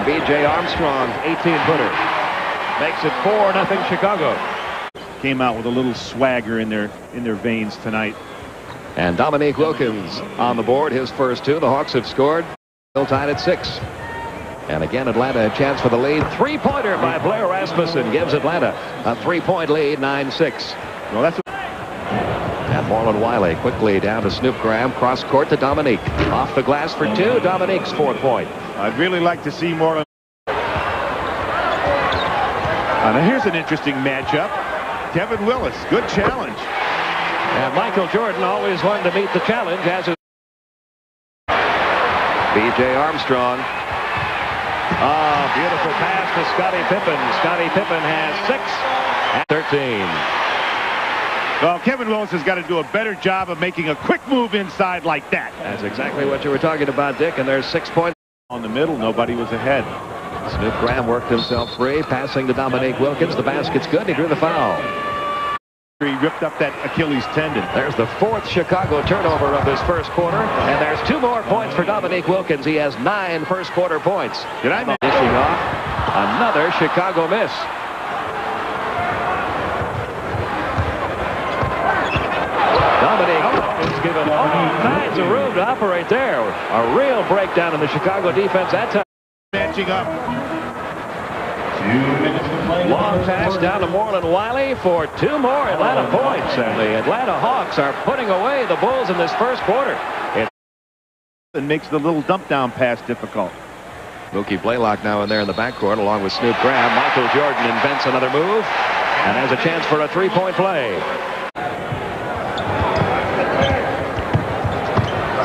B.J. Armstrong's 18-footer. Makes it 4-0 Chicago. Came out with a little swagger in their veins tonight. And Dominique Wilkins on the board, his first two. The Hawks have scored. Still tied at 6. And again, Atlanta a chance for the lead. Three-pointer by Blair Rasmussen gives Atlanta a 3-point lead, 9-6. Well, that's. And Marlon Wiley quickly down to Snoop Graham. Cross court to Dominique. Off the glass for 2. Dominique's 4th point. I'd really like to see Marlon. Now here's an interesting matchup. Kevin Willis, good challenge. And Michael Jordan always wanted to meet the challenge as his B.J. Armstrong. Oh, beautiful pass to Scottie Pippen. Scottie Pippen has 6 and 13. Well, Kevin Willis has got to do a better job of making a quick move inside like that. That's exactly what you were talking about, Dick, and there's 6 points. On the middle, nobody was ahead. Snoop Graham worked himself free, passing to Dominique Wilkins. The basket's good. He drew the foul. He ripped up that Achilles tendon. There's the 4th Chicago turnover of this first quarter, and there's 2 more points for Dominique Wilkins. He has 9 first-quarter points. Did I mention dishing off another Chicago miss? Dominique is given all kinds of room to operate there. A real breakdown in the Chicago defense that time. Matching up. 2 minutes to play. Long pass down to Marlon Wiley for 2 more Atlanta points. And the Atlanta Hawks are putting away the Bulls in this first quarter. It makes the little dump down pass difficult. Mookie Blaylock now in there in the backcourt along with Snoop Graham. Michael Jordan invents another move and has a chance for a 3-point play.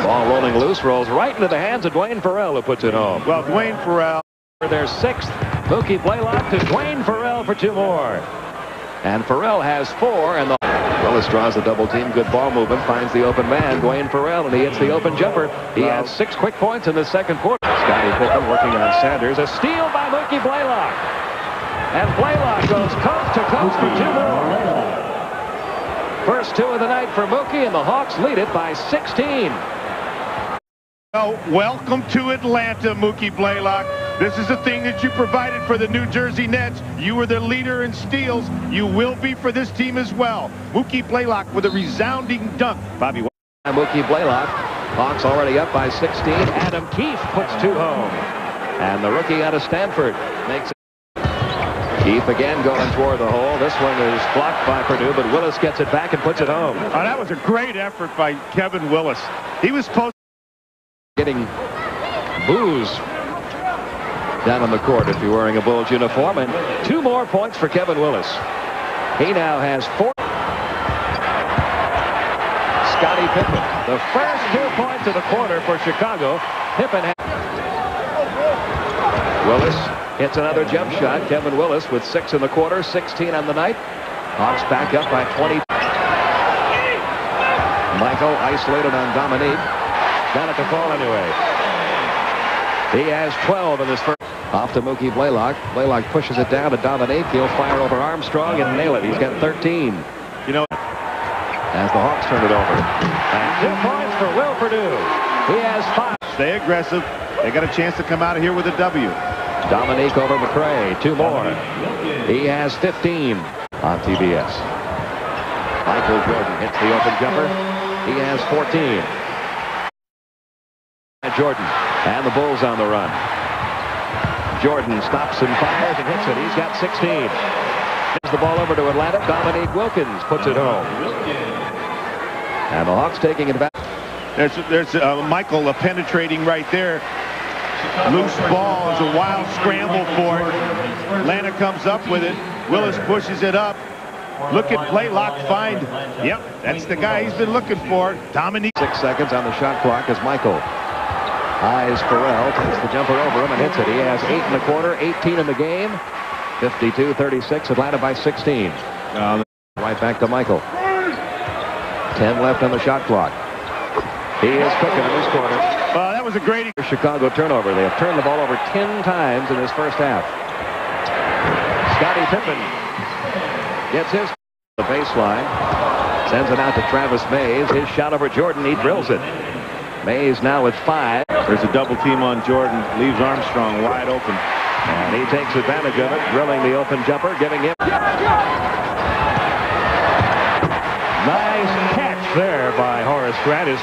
Ball rolling loose, rolls right into the hands of Dwayne Farrell, who puts it home. Well, Dwayne Farrell. For their 6th, Mookie Blaylock to Dwayne Farrell for 2 more. And Farrell has 4, and the Willis draws the double team. Good ball movement, finds the open man, Dwayne Farrell, and he hits the open jumper. He has 6 quick points in the second quarter. Scottie Pippen working on Sanders. A steal by Mookie Blaylock. And Blaylock goes coast to coast for 2 more. First 2 of the night for Mookie, and the Hawks lead it by 16. Well, welcome to Atlanta, Mookie Blaylock. This is the thing that you provided for the New Jersey Nets. You were the leader in steals. You will be for this team as well. Mookie Blaylock with a resounding dunk. Bobby. Mookie Blaylock. Hawks already up by 16. Adam Keefe puts 2 home. And the rookie out of Stanford makes it. Keefe again going toward the hole. This one is blocked by Purdue, but Willis gets it back and puts it home. Oh, that was a great effort by Kevin Willis. He was supposed getting booze down on the court if you're wearing a Bulls uniform, and 2 more points for Kevin Willis. He now has 4. Scottie Pippen, the first 2 points of the quarter for Chicago. Pippen has. Willis hits another jump shot. Kevin Willis with 6 in the quarter, 16 on the night. Hawks back up by 20. Michael isolated on Dominique. Got it to fall anyway. He has 12 in this first. Off to Mookie Blaylock. Blaylock pushes it down to Dominique. He'll fire over Armstrong and nail it. He's got 13. You know, as the Hawks turn it over. And 2 points for Will Perdue. He has 5. Stay aggressive. They got a chance to come out of here with a W. Dominique over McRae. 2 more. He has 15 on TBS. Michael Jordan hits the open jumper. He has 14. Jordan and the Bulls on the run. Jordan stops and fires and hits it. He's got 16. Gives the ball over to Atlanta. Dominique Wilkins puts it home. And the Hawks taking it back. There's Michael penetrating right there. Loose ball is a wild scramble for it. Atlanta comes up with it. Willis pushes it up. Look at Blaylock find. Yep, that's the guy he's been looking for. Dominique. 6 seconds on the shot clock as Michael eyes Farrell, takes the jumper over him and hits it. He has 8 in the quarter, 18 in the game. 52-36, Atlanta by 16. Right back to Michael. 10 left on the shot clock. He is cooking in this quarter. That was a great Chicago turnover. They have turned the ball over 10 times in this first half. Scottie Pippen gets his the baseline. Sends it out to Travis Mays. His shot over Jordan. He drills it. Mays now with 5. There's a double team on Jordan. Leaves Armstrong wide open. And he takes advantage of it, drilling the open jumper, giving him. Nice catch there by Horace Grant.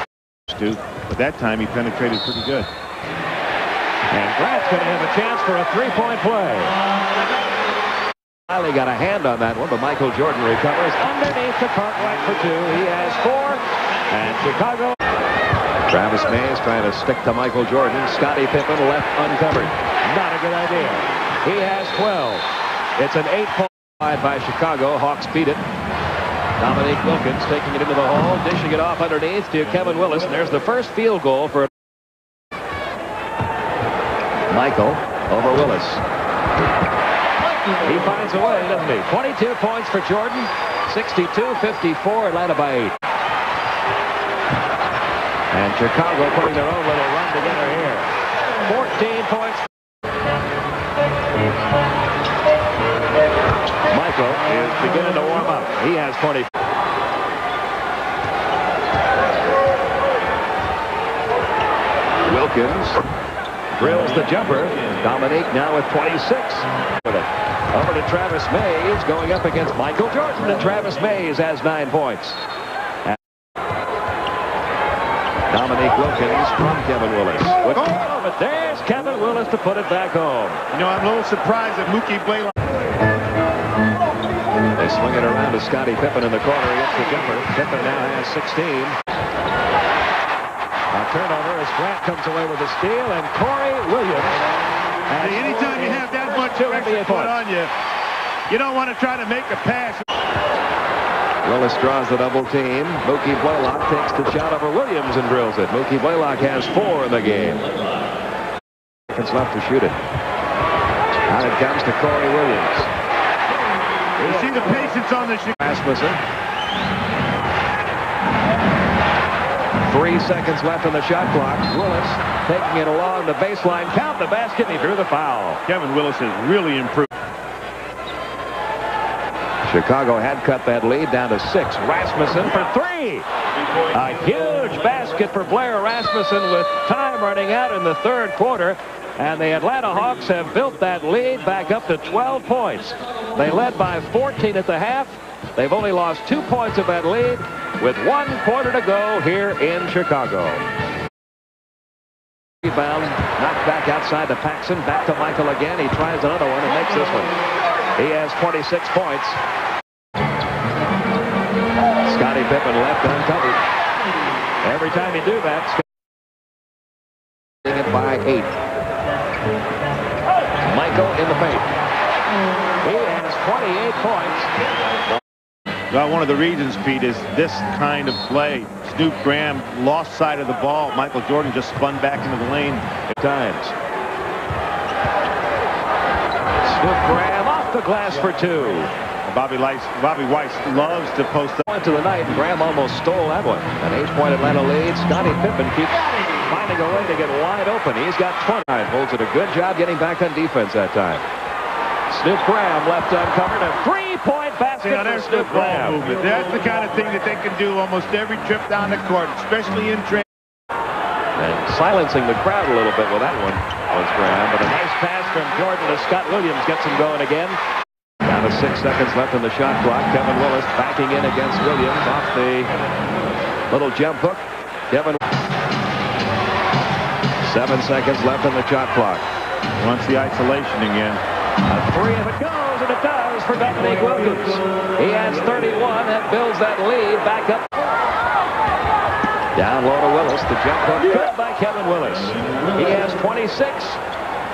But that time he penetrated pretty good. And Grant's going to have a chance for a three-point play. Finally got a hand on that one, but Michael Jordan recovers underneath to Cartwright for 2. He has 4. And Chicago. Travis Mays trying to stick to Michael Jordan. Scottie Pippen left uncovered. Not a good idea. He has 12. It's an 8-point lead by Chicago. Hawks beat it. Dominique Wilkins taking it into the hole, dishing it off underneath to Kevin Willis. And there's the first field goal for Michael over Willis. He finds a way, doesn't he? 22 points for Jordan. 62-54, Atlanta by 8. And Chicago putting their own little run together here. 14 points. Michael is beginning to warm up. He has 20. Wilkins drills the jumper. Dominique now with 26. With it. Over to Travis Mays going up against Michael Jordan. And Travis Mays has 9 points. Dominique Wilkins from Kevin Willis. But there's Kevin Willis to put it back home. You know, I'm a little surprised that Mookie Blaylock. They swing it around to Scottie Pippen in the corner against the jumper. Pippen now has 16. A turnover as Grant comes away with a steal, and Corey Williams. Hey, anytime you have that much pressure put on you, you don't want to try to make a pass. Willis draws the double team. Mookie Blaylock takes the shot over Williams and drills it. Mookie Blaylock has 4 in the game. Seconds left to shoot it. Now it comes to Corey Williams. You see the patience on the Rasmussen. 3 seconds left on the shot clock. Willis taking it along the baseline. Count the basket, and he drew the foul. Kevin Willis has really improved. Chicago had cut that lead down to 6. Rasmussen for 3. A huge basket for Blair Rasmussen with time running out in the third quarter. And the Atlanta Hawks have built that lead back up to 12 points. They led by 14 at the half. They've only lost 2 points of that lead with 1 quarter to go here in Chicago. Rebound, knocked back outside to Paxson. Back to Michael again. He tries another one and makes this one. He has 26 points. Scottie Pippen left uncovered. Every time you do that, Scottie it by 8. Michael in the paint. He has 28 points. Well, one of the reasons, Pete, is this kind of play. Snoop Graham lost sight of the ball. Michael Jordan just spun back into the lane at times. Snoop Graham off the glass for 2. Bobby Weiss loves to post up. Went to the night, and Graham almost stole that one. An 8-point Atlanta lead. Scottie Pippen keeps finding a way to get wide open. He's got 20. Holds it a good job getting back on defense that time. Snoop Graham left uncovered. A 3-point basket for Snoop Graham. That's the kind of thing that they can do almost every trip down the court, especially in training. And silencing the crowd a little bit with that one was Graham. But a nice pass from Jordan to Scott Williams gets him going again. Down to 6 seconds left on the shot clock. Kevin Willis backing in against Williams off the little jump hook. 7 seconds left on the shot clock. Wants the isolation again. A 3 if it goes, and it does for Dominique Wilkins. He has 31. That builds that lead back up. Down low to Willis. The jump hook good by Kevin Willis. He has 26.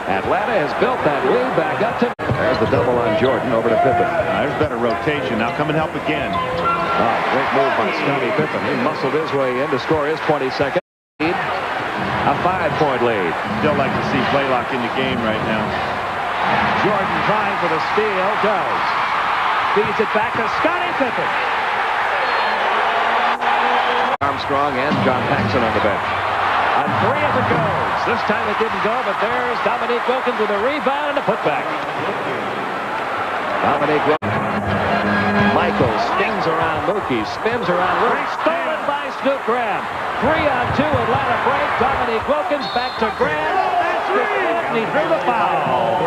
Atlanta has built that lead back up to. There's the double on Jordan over to Pippen. There's better rotation. Now come and help again. Great move by Scottie Pippen. He muscled his way in to score his 22nd lead. A 5-point lead. Still like to see Blaylock in the game right now. Jordan trying for the steal. Does. Feeds it back to Scottie Pippen. Armstrong and John Paxson on the bench. A 3 if it goes. This time it didn't go, but there's Dominique Wilkins with a rebound and a putback. Dominique Wilkins. Michael spins around Mookie, spins around Williams, stolen by Snoop Graham. 3-on-2, Atlanta break. Dominique Wilkins back to Graham. That's the hit, and he drew the foul.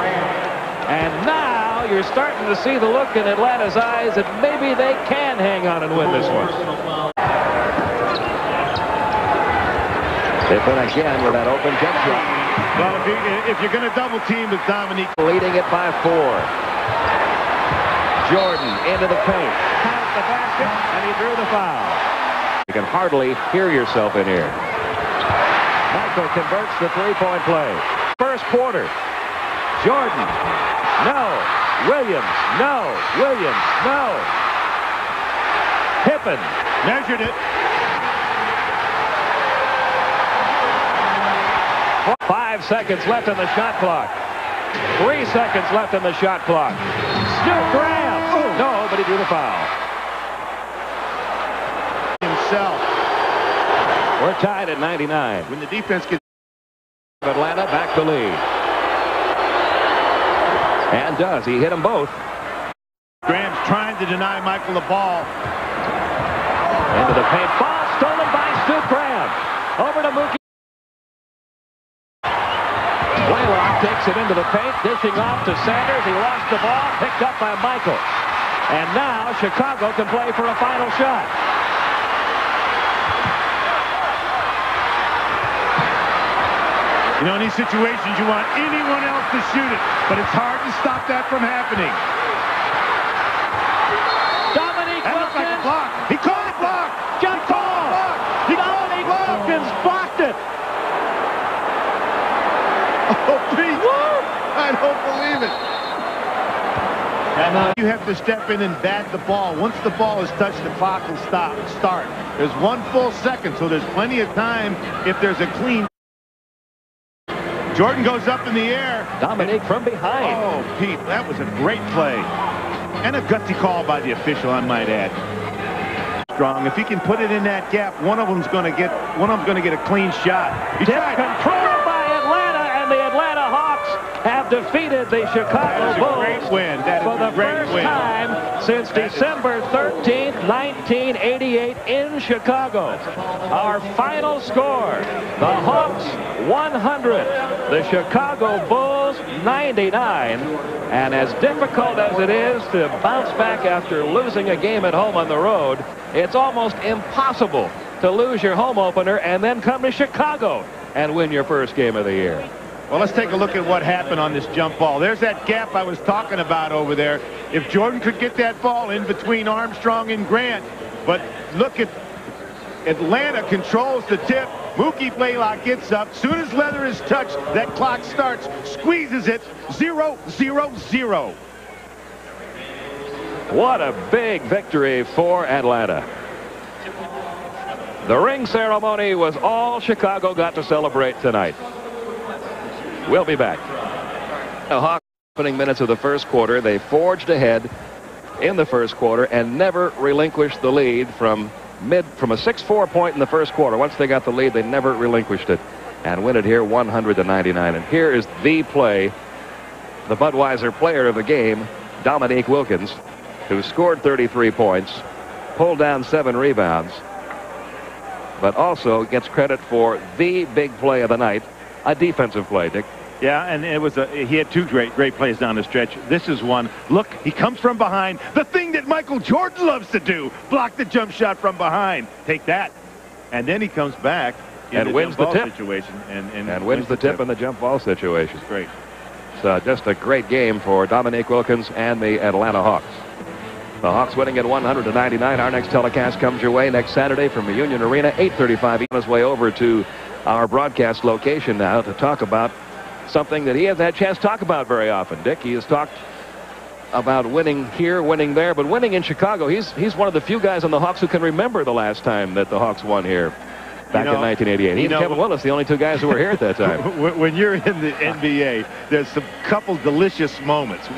And now you're starting to see the look in Atlanta's eyes that maybe they can hang on and win this one. They put again with that open jump shot. Well, if you're going to double team with Dominique. Leading it by 4. Jordan into the paint. Count the basket, and he drew the foul. You can hardly hear yourself in here. Michael converts the three-point play. First quarter. Jordan. No. Williams. No. Williams. No. Pippen. Measured it. 5 seconds left on the shot clock. 3 seconds left on the shot clock. Snoop Graham. No, but he drew the foul. Himself. We're tied at 99. When the defense gets Atlanta back to lead. And does. He hit them both. Graham's trying to deny Michael the ball. Into the paint. Ball stolen by Snoop Graham. Over to Mookie. Blaylock takes it into the paint, dishing off to Sanders. He lost the ball, picked up by Michael. And now Chicago can play for a final shot. You know, in these situations, you want anyone else to shoot it, but it's hard to stop that from happening. Dominique That looks like a Wilkins. block. He called a block. Jump ball. Dominique Wilkins blocked it. Oh, Pete. I don't believe it. You have to step in and bat the ball. Once the ball is touched, the clock will start. There's 1 full second, so there's plenty of time if there's a clean. Jordan goes up in the air. Dominique from behind. Oh, Pete, that was a great play. And a gutsy call by the official, I might add. Strong. If he can put it in that gap, one of them's going to get a clean shot. He tried. Controlled by Atlanta, and the Atlanta Hawks have defeated the Chicago Bulls great win. That for is the a great first win. time since December 13th, 1988 in Chicago. Our final score, the Hawks 100, the Chicago Bulls 99. And as difficult as it is to bounce back after losing a game at home on the road, it's almost impossible to lose your home opener and then come to Chicago and win your first game of the year. Well, let's take a look at what happened on this jump ball. There's that gap I was talking about over there. If Jordan could get that ball in between Armstrong and Grant, but look at Atlanta controls the tip. Mookie Blaylock gets up. Soon as leather is touched, that clock starts, squeezes it, 0-0-0. What a big victory for Atlanta. The ring ceremony was all Chicago got to celebrate tonight. We'll be back. The Hawks opening minutes of the first quarter, they forged ahead in the first quarter and never relinquished the lead from a 6-4 point in the first quarter. Once they got the lead, they never relinquished it and win it here 100-99. And here is the play, the Budweiser player of the game, Dominique Wilkins, who scored 33 points, pulled down 7 rebounds, but also gets credit for the big play of the night, a defensive play, Dick. Yeah, and he had 2 great plays down the stretch. This is one. Look, he comes from behind. The thing that Michael Jordan loves to do. Block the jump shot from behind. Take that. And then he comes back and wins the tip situation. And wins the tip in the jump ball situation. Great. So just a great game for Dominique Wilkins and the Atlanta Hawks. The Hawks winning at 100-99. Our next telecast comes your way next Saturday from the Union Arena, 8:35. On his way over to our broadcast location now to talk about something that he hasn't had a chance to talk about very often, Dick. He has talked about winning here, winning there, but winning in Chicago. He's one of the few guys on the Hawks who can remember the last time that the Hawks won here back in 1988. He and Kevin Willis, the only 2 guys who were here at that time. When you're in the NBA, there's a couple delicious moments.